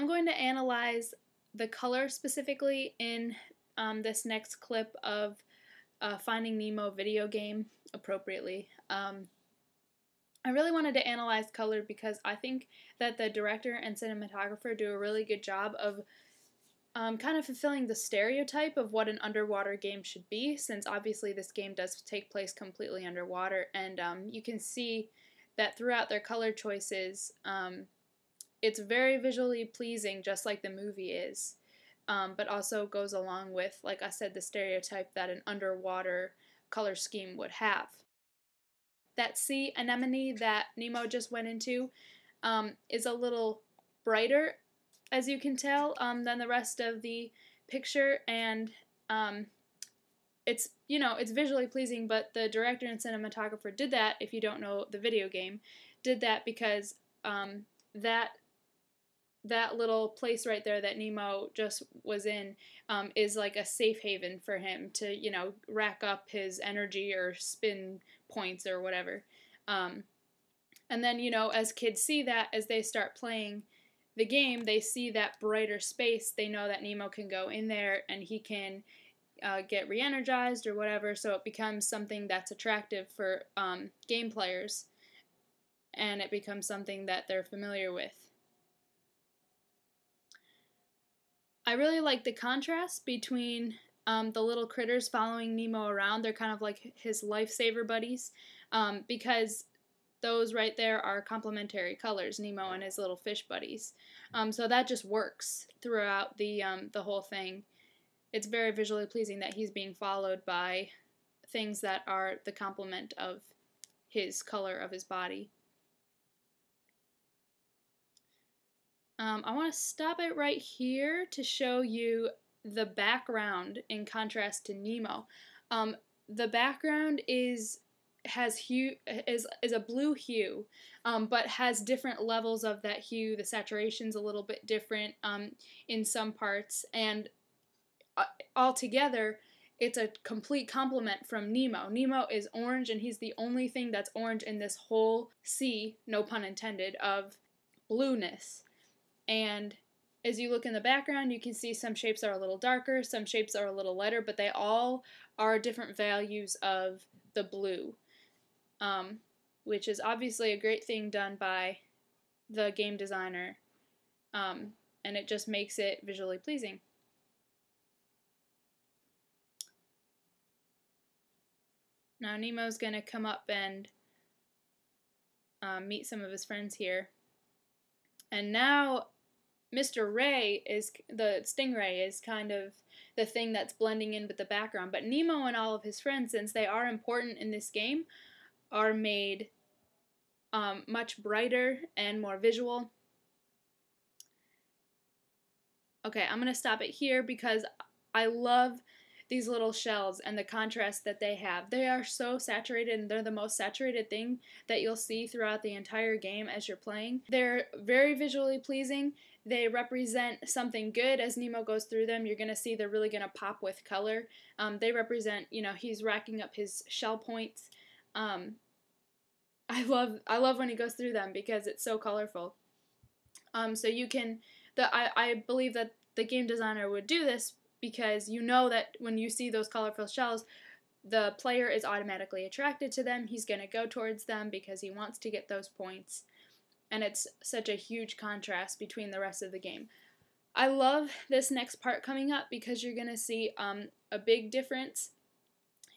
I'm going to analyze the color specifically in this next clip of Finding Nemo video game appropriately. I really wanted to analyze color because I think that the director and cinematographer do a really good job of kind of fulfilling the stereotype of what an underwater game should be, since obviously this game does take place completely underwater, and you can see that throughout their color choices, it's very visually pleasing, just like the movie is, but also goes along with, like I said, the stereotype that an underwater color scheme would have. That sea anemone that Nemo just went into is a little brighter, as you can tell, than the rest of the picture, and it's visually pleasing. But the director and cinematographer did that, if you don't know the video game, did that because that little place right there that Nemo just was in is like a safe haven for him to, rack up his energy or spin points or whatever. And then, as kids see that, as they start playing the game, they see that brighter space. They know that Nemo can go in there and he can get re-energized or whatever, so it becomes something that's attractive for game players, and it becomes something that they're familiar with. I really like the contrast between the little critters following Nemo around. They're kind of like his lifesaver buddies, because those right there are complementary colors, Nemo and his little fish buddies. So that just works throughout the whole thing. It's very visually pleasing that he's being followed by things that are the complement of his color of his body. I want to stop it right here to show you the background in contrast to Nemo. The background is a blue hue, but has different levels of that hue. The saturation's a little bit different in some parts, and altogether, it's a complete complement from Nemo. Nemo is orange, and he's the only thing that's orange in this whole sea, no pun intended, of blueness. And as you look in the background, you can see some shapes are a little darker, some shapes are a little lighter, but they all are different values of the blue, which is obviously a great thing done by the game designer, and it just makes it visually pleasing. Now Nemo's going to come up and meet some of his friends here. And now Mr. Ray the stingray is kind of the thing that's blending in with the background. But Nemo and all of his friends, since they are important in this game, are made much brighter and more visual. Okay, I'm going to stop it here because I love these little shells and the contrast that they have. They are so saturated, and they're the most saturated thing that you'll see throughout the entire game as you're playing. They're very visually pleasing. They represent something good. As Nemo goes through them, you're going to see they're really going to pop with color. They represent, he's racking up his shell points. I love when he goes through them because it's so colorful. So you can, I believe that the game designer would do this because you know that when you see those colorful shells, the player is automatically attracted to them. He's going to go towards them because he wants to get those points. And it's such a huge contrast between the rest of the game. I love this next part coming up because you're going to see a big difference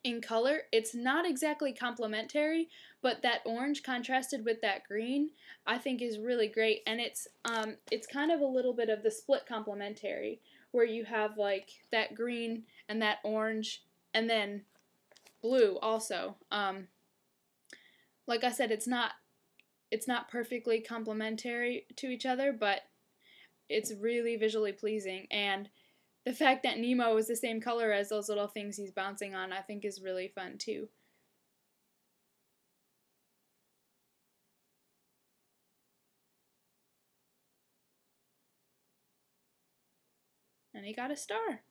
in color. It's not exactly complementary, but that orange contrasted with that green I think is really great. And it's kind of a little bit of the split complementary, where you have like that green and that orange and then blue also. Like I said, it's not perfectly complementary to each other, but it's really visually pleasing. And the fact that Nemo is the same color as those little things he's bouncing on, I think is really fun too. And he got a star.